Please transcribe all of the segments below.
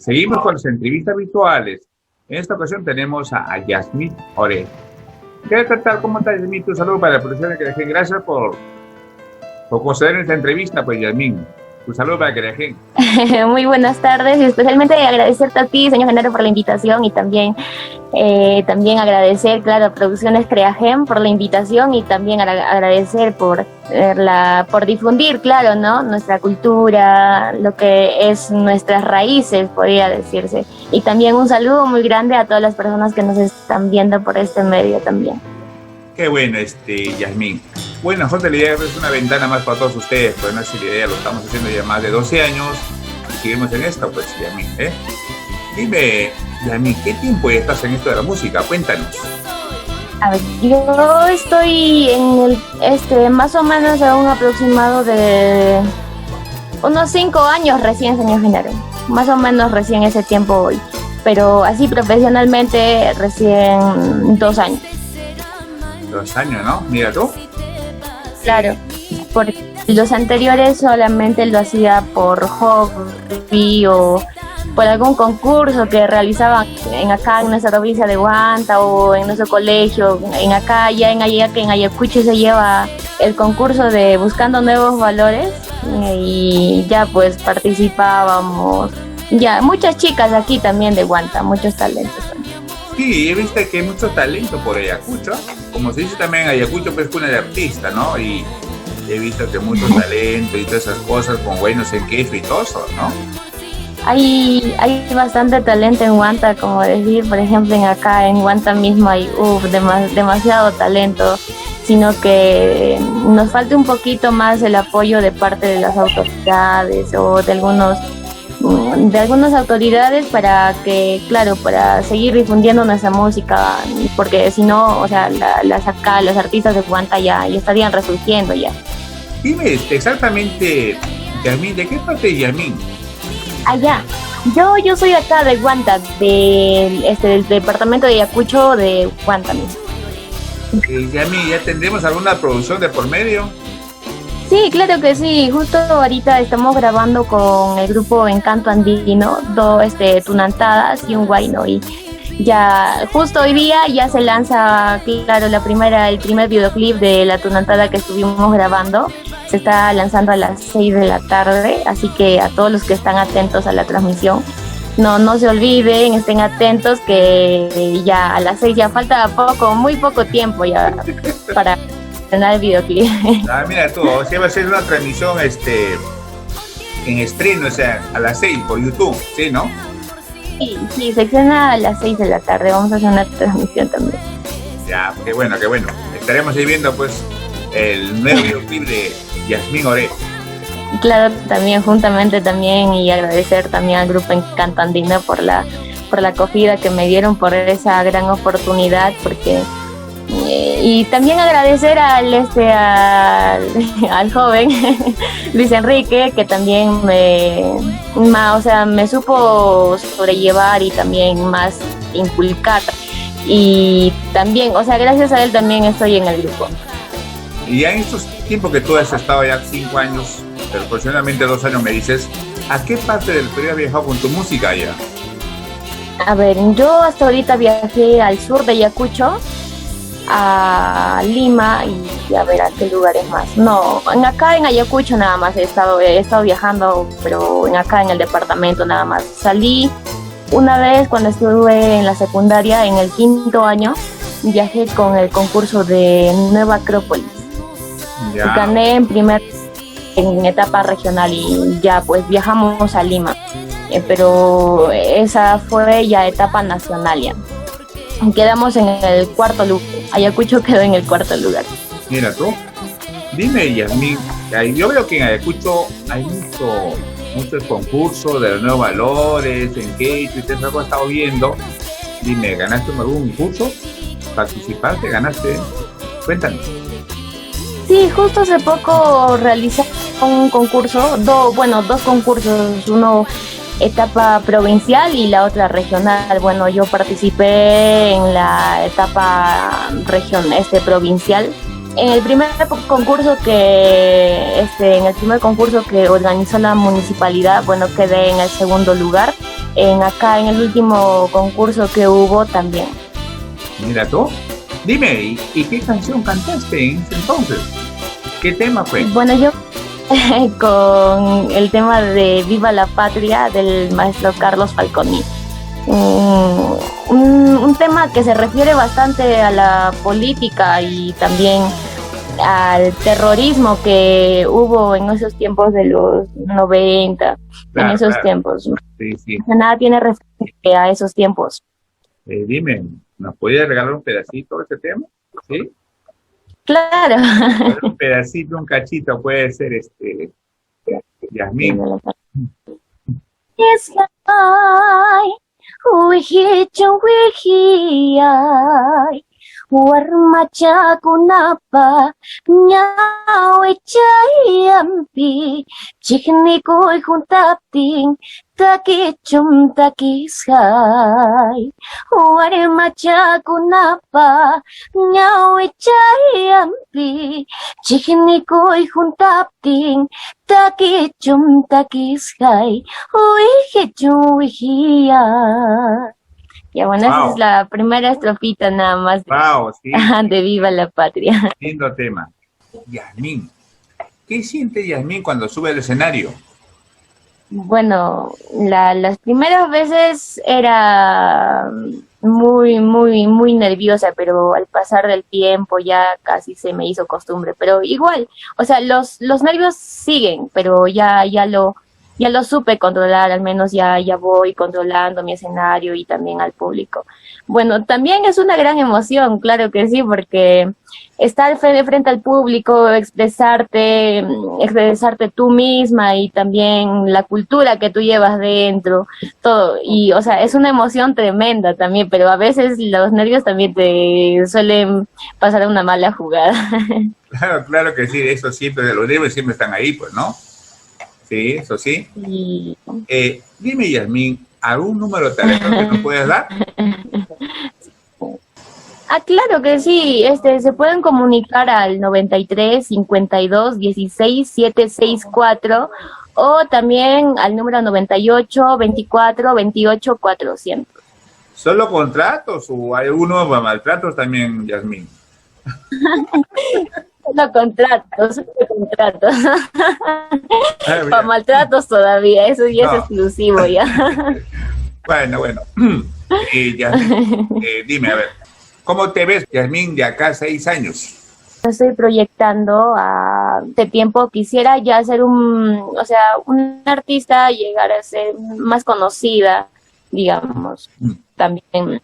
Seguimos con las entrevistas virtuales. En esta ocasión tenemos a Yasmín Ore. ¿Qué tal? ¿Cómo estás, Yasmín? Tu saludo para la producción de Querején. Gracias por conceder esta entrevista, pues, Yasmín. Tu saludo para Querején. Muy buenas tardes y especialmente agradecerte a ti, señor Genaro, por la invitación y también agradecer, claro, a Producciones Creagen por la invitación y también agradecer por difundir, claro, ¿no? Nuestra cultura, lo que es nuestras raíces, podría decirse. Y también un saludo muy grande a todas las personas que nos están viendo por este medio también. Qué bueno, Yasmín. Bueno, nosotros la idea es una ventana más para todos ustedes, pues no es la idea, lo estamos haciendo ya más de 12 años y seguimos en esto, pues, Yasmín, ¿eh? Dime, Yasmín, ¿qué tiempo ya estás en esto de la música? Cuéntanos. A ver, yo estoy en más o menos a un aproximado de unos 5 años recién, señor Genaro. Más o menos recién ese tiempo hoy. Pero así profesionalmente recién 2 años. 2 años, ¿no? Mira tú. Claro, porque los anteriores solamente lo hacía por hobby o por algún concurso que realizaban acá en nuestra provincia de Huanta o en nuestro colegio, en Ayacucho se lleva el concurso de Buscando Nuevos Valores y ya pues participábamos, ya muchas chicas aquí también de Huanta, muchos talentos también. Sí, he visto que hay mucho talento por Ayacucho, como se dice también Ayacucho pues cuna de artista, ¿no? Y he visto que mucho talento y todas esas cosas con buenos en queso y todo eso, ¿no? Hay bastante talento en Huanta, como decir, por ejemplo, acá en Huanta mismo hay demasiado talento, sino que nos falta un poquito más el apoyo de parte de las autoridades o de algunas autoridades para que, claro, para seguir difundiendo nuestra música, porque si no, o sea, los artistas de Huanta ya estarían resurgiendo ya. Dime exactamente, Yasmín, ¿de qué parte de Yasmín? Allá. Yo soy acá de Huanta, del departamento de Ayacucho de Huanta mismo. Yasmín, ¿ya tendremos alguna producción de por medio? Sí, claro que sí. Justo ahorita estamos grabando con el grupo Encanto Andino, Tunantadas y un Guayno. Y ya justo hoy día ya se lanza, claro, el primer videoclip de la Tunantada que estuvimos grabando. Se está lanzando a las 6 de la tarde, así que a todos los que están atentos a la transmisión, no se olviden, estén atentos que ya a las 6 ya falta muy poco tiempo ya para estrenar el videoclip. Ah, mira tú, o sea, va a ser una transmisión en estreno, o sea, a las 6 por YouTube, ¿sí, no? Sí, se estrena a las 6 de la tarde, vamos a hacer una transmisión también. Ya, qué bueno. Estaremos ahí viendo pues el nuevo videoclip de Yasmín Ore. Claro, también juntamente también y agradecer también al grupo Encanto Andino por la acogida que me dieron, por esa gran oportunidad, porque y también agradecer al joven Luis Enrique, que también me supo sobrellevar y también más inculcar, y también, o sea, gracias a él también estoy en el grupo. Y ya en estos tiempos que tú has estado ya 5 años, pero aproximadamente 2 años, me dices, ¿a qué parte del Perú has viajado con tu música ya? A ver, yo hasta ahorita viajé al sur de Ayacucho, a Lima y a ver a qué lugares más. No, acá en Ayacucho nada más he estado viajando, pero acá en el departamento nada más. Salí una vez cuando estuve en la secundaria, en el 5º año, viajé con el concurso de Nueva Acrópolis. Ya. Gané en etapa regional y ya pues viajamos a Lima, pero esa fue ya etapa nacional ya. Quedamos en el 4º lugar. Ayacucho quedó en el 4º lugar. Mira tú. Dime, Yasmín, yo veo que en Ayacucho hay muchos concursos de los nuevos valores, en qué y te has estado viendo. Dime, ¿ganaste algún curso? ¿Participaste? ¿Ganaste? Cuéntanos. Sí, justo hace poco realicé un concurso, dos concursos, uno etapa provincial y la otra regional. Bueno, yo participé en la etapa provincial. En el primer concurso que organizó la municipalidad, bueno, quedé en el 2º lugar. acá en el último concurso que hubo también. Mira tú. Dime, ¿y qué canción cantaste en ese entonces? ¿Qué tema fue? Bueno, yo con el tema de Viva la Patria del maestro Carlos Falconi. Un tema que se refiere bastante a la política y también al terrorismo que hubo en esos tiempos de los 90, Claro, en esos claro. tiempos. Sí, sí. Nada tiene referencia a esos tiempos. Dime, ¿nos podías regalar un pedacito de este tema? ¿Sí? Claro. Un pedacito, un cachito puede ser Yasmín. Yes, I, warmacha kunapa nyawe chayampi chikni koy juntaptin takichum takishay warmacha kunapa nyawe chayampi chikni koy juntaptin takichum takishay uihichum uihia. Ya bueno, wow. Esa es la primera estrofita nada más wow, sí. De Viva la Patria. Lindo tema. Yasmín, ¿qué siente Yasmín cuando sube al escenario? Bueno, las primeras veces era muy nerviosa, pero al pasar del tiempo ya casi se me hizo costumbre. Pero igual, o sea, los nervios siguen, pero ya lo supe controlar, al menos ya voy controlando mi escenario y también al público. Bueno, también es una gran emoción, claro que sí, porque estar frente al público, expresarte tú misma y también la cultura que tú llevas dentro, todo, y o sea, es una emoción tremenda también, pero a veces los nervios también te suelen pasar una mala jugada. Claro que sí, eso siempre, los nervios siempre están ahí, pues, ¿no? Sí, eso sí. Sí. Dime, Yasmín, ¿algún número de teléfono que nos puedas dar? Claro que sí, se pueden comunicar al 93 52 16 764 o también al número 98 24 28 400. ¿Solo contratos o hay algunos maltratos también, Yasmín? Solo contratos. Para maltratos todavía, eso ya es exclusivo ya. Bueno. Yasmín, dime, a ver, ¿cómo te ves, Yasmín, de acá a 6 años? Estoy proyectando a este tiempo, quisiera ya ser un artista, llegar a ser más conocida, digamos, también.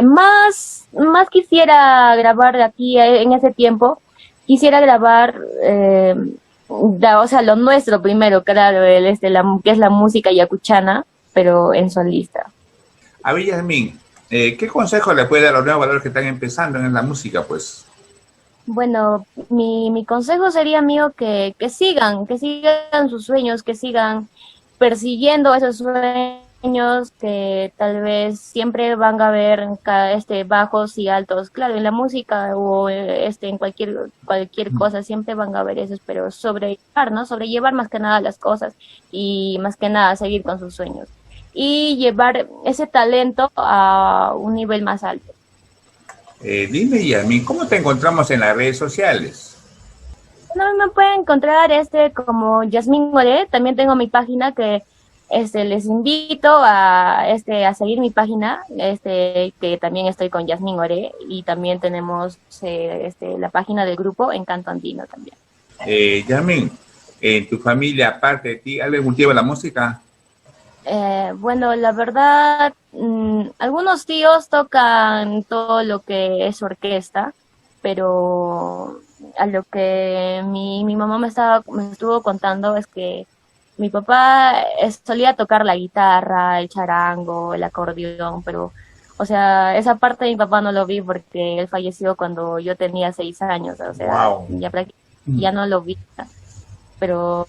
Más quisiera grabar de aquí en ese tiempo, quisiera grabar, lo nuestro primero, claro, que es la música yacuchana, pero en solista. A ver, Yasmín, ¿qué consejo le puede dar a los nuevos valores que están empezando en la música, pues? Bueno, mi consejo sería, amigo, que sigan sus sueños, que sigan persiguiendo esos sueños, que tal vez siempre van a haber bajos y altos. Claro, en la música o en cualquier cosa siempre van a haber esos, pero sobrellevar más que nada las cosas y más que nada seguir con sus sueños y llevar ese talento a un nivel más alto. Dime, Yasmín, ¿cómo te encontramos en las redes sociales? No, me pueden encontrar como Yasmín Oré. También tengo mi página que les invito a seguir mi página, que también estoy con Yasmín Oré, y también tenemos la página del grupo Encanto Andino también. Yasmín, ¿en tu familia, aparte de ti, alguien cultiva la música? Bueno, la verdad, algunos tíos tocan todo lo que es orquesta, pero a lo que mi mamá me estuvo contando es que mi papá solía tocar la guitarra, el charango, el acordeón, pero, o sea, esa parte de mi papá no lo vi porque él falleció cuando yo tenía 6 años, o sea, wow. ya no lo vi. Pero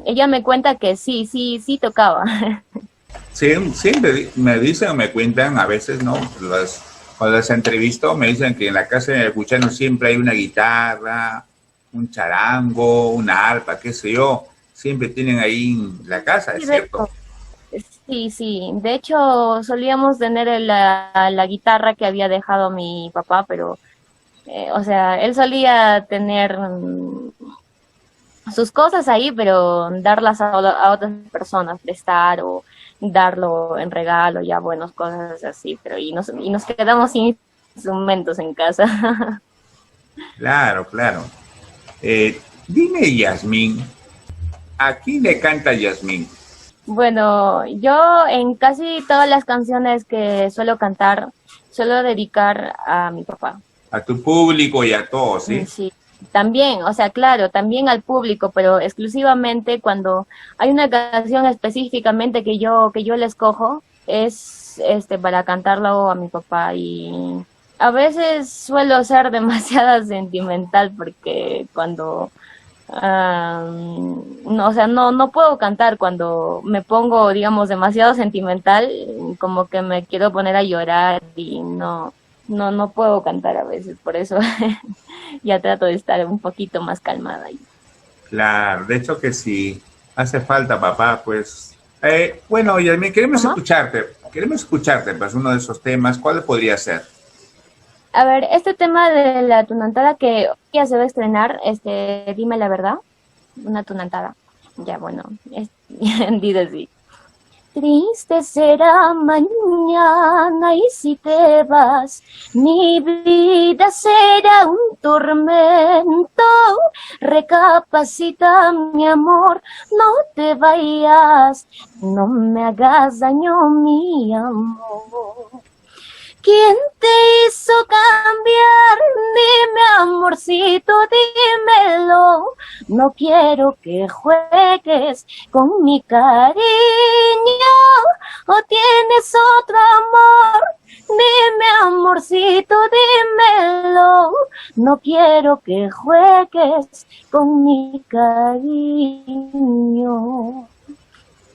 ella me cuenta que sí tocaba. Sí, siempre me cuentan, a veces, ¿no? Cuando las entrevisto, me dicen que en la casa de Yacuchano siempre hay una guitarra, un charango, una arpa, qué sé yo. Siempre tienen ahí en la casa, ¿es cierto? Sí, sí. De hecho, solíamos tener la guitarra que había dejado mi papá, pero, o sea, él solía tener sus cosas ahí, pero darlas a otras personas, prestar o darlo en regalo, ya buenas cosas así, pero y nos quedamos sin instrumentos en casa. Claro, claro. Dime, Yasmín, ¿a quién le canta Yasmín? Bueno, yo en casi todas las canciones que suelo cantar, suelo dedicar a mi papá. A tu público y a todos, ¿sí? Sí, también, o sea, claro, también al público, pero exclusivamente cuando hay una canción específicamente que yo le escojo, es para cantarlo a mi papá y a veces suelo ser demasiada sentimental porque cuando no, o sea, no puedo cantar cuando me pongo, digamos, demasiado sentimental, como que me quiero poner a llorar y no puedo cantar a veces, por eso ya trato de estar un poquito más calmada. Claro, de hecho que sí, hace falta, papá, pues. Bueno, Yasmín, ¿Cómo? queremos escucharte, pues uno de esos temas, ¿cuál podría ser? A ver, este tema de la tunantada que ya se va a estrenar, dime la verdad, una tunantada. Ya, bueno, dice así. Triste será mañana y si te vas, mi vida será un tormento. Recapacita, mi amor, no te vayas, no me hagas daño, mi amor. ¿Quién te hizo cambiar? Dime, amorcito, dímelo. No quiero que juegues con mi cariño. ¿O tienes otro amor? Dime, amorcito, dímelo. No quiero que juegues con mi cariño.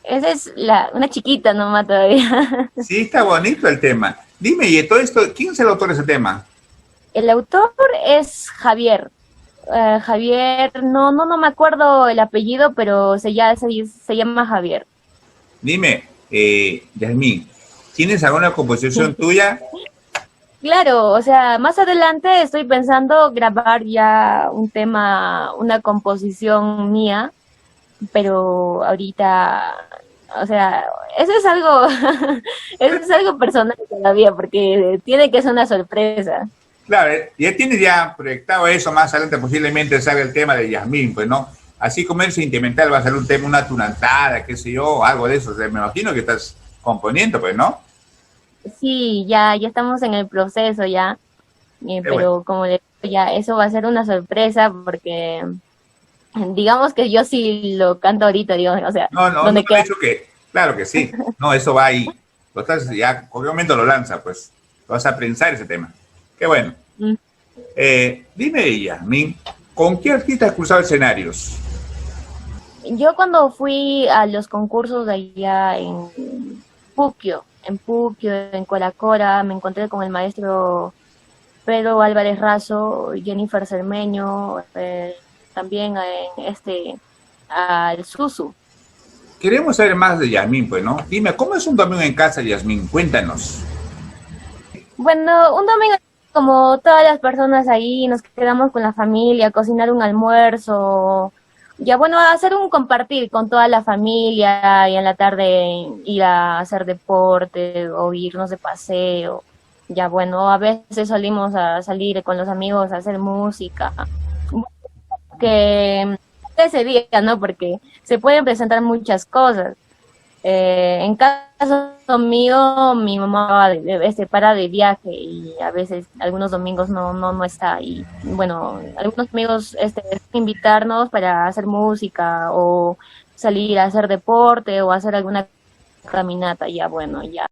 Esa es una chiquita nomás todavía. Sí, está bonito el tema. Dime, y de todo esto, ¿quién es el autor de ese tema? El autor es Javier. Javier, no me acuerdo el apellido, pero se llama Javier. Dime, Yasmín, ¿tienes alguna composición tuya? Claro, o sea, más adelante estoy pensando grabar ya un tema, una composición mía, pero ahorita, o sea, eso es algo, eso es algo personal todavía, porque tiene que ser una sorpresa. Claro, ya tienes ya proyectado eso, más adelante posiblemente salga el tema de Yasmín, pues, ¿no? Así como el sentimental va a ser un tema, una tunantada, qué sé yo, algo de eso. O sea, me imagino que estás componiendo, pues, ¿no? Sí, ya estamos en el proceso ya, Bueno, pero como le digo, ya eso va a ser una sorpresa porque digamos que yo sí lo canto ahorita, digo, o sea, no donde he queda. dicho que, claro que sí, no, eso va ahí. Lo estás, ya, cualquier momento lo lanza, pues, lo vas a pensar ese tema. Qué bueno. Mm. Dime, Yasmín, ¿con qué artista has cruzado escenarios? Yo cuando fui a los concursos de allá Puquio, en Coracora, me encontré con el maestro Pedro Álvarez Razo, Jennifer Cermeño, también en al Susu. Queremos saber más de Yasmín, pues, ¿no? Dime, ¿cómo es un domingo en casa, Yasmín? Cuéntanos. Bueno, un domingo como todas las personas ahí, nos quedamos con la familia, cocinar un almuerzo, ya bueno, hacer un compartir con toda la familia y en la tarde ir a hacer deporte o irnos de paseo. Ya bueno, a veces salimos a salir con los amigos a hacer música, que ese día, ¿no? Porque se pueden presentar muchas cosas. En caso mío, mi mamá para de viaje y a veces algunos domingos no está. Y bueno, algunos amigos invitarnos para hacer música o salir a hacer deporte o hacer alguna caminata. Ya bueno, ya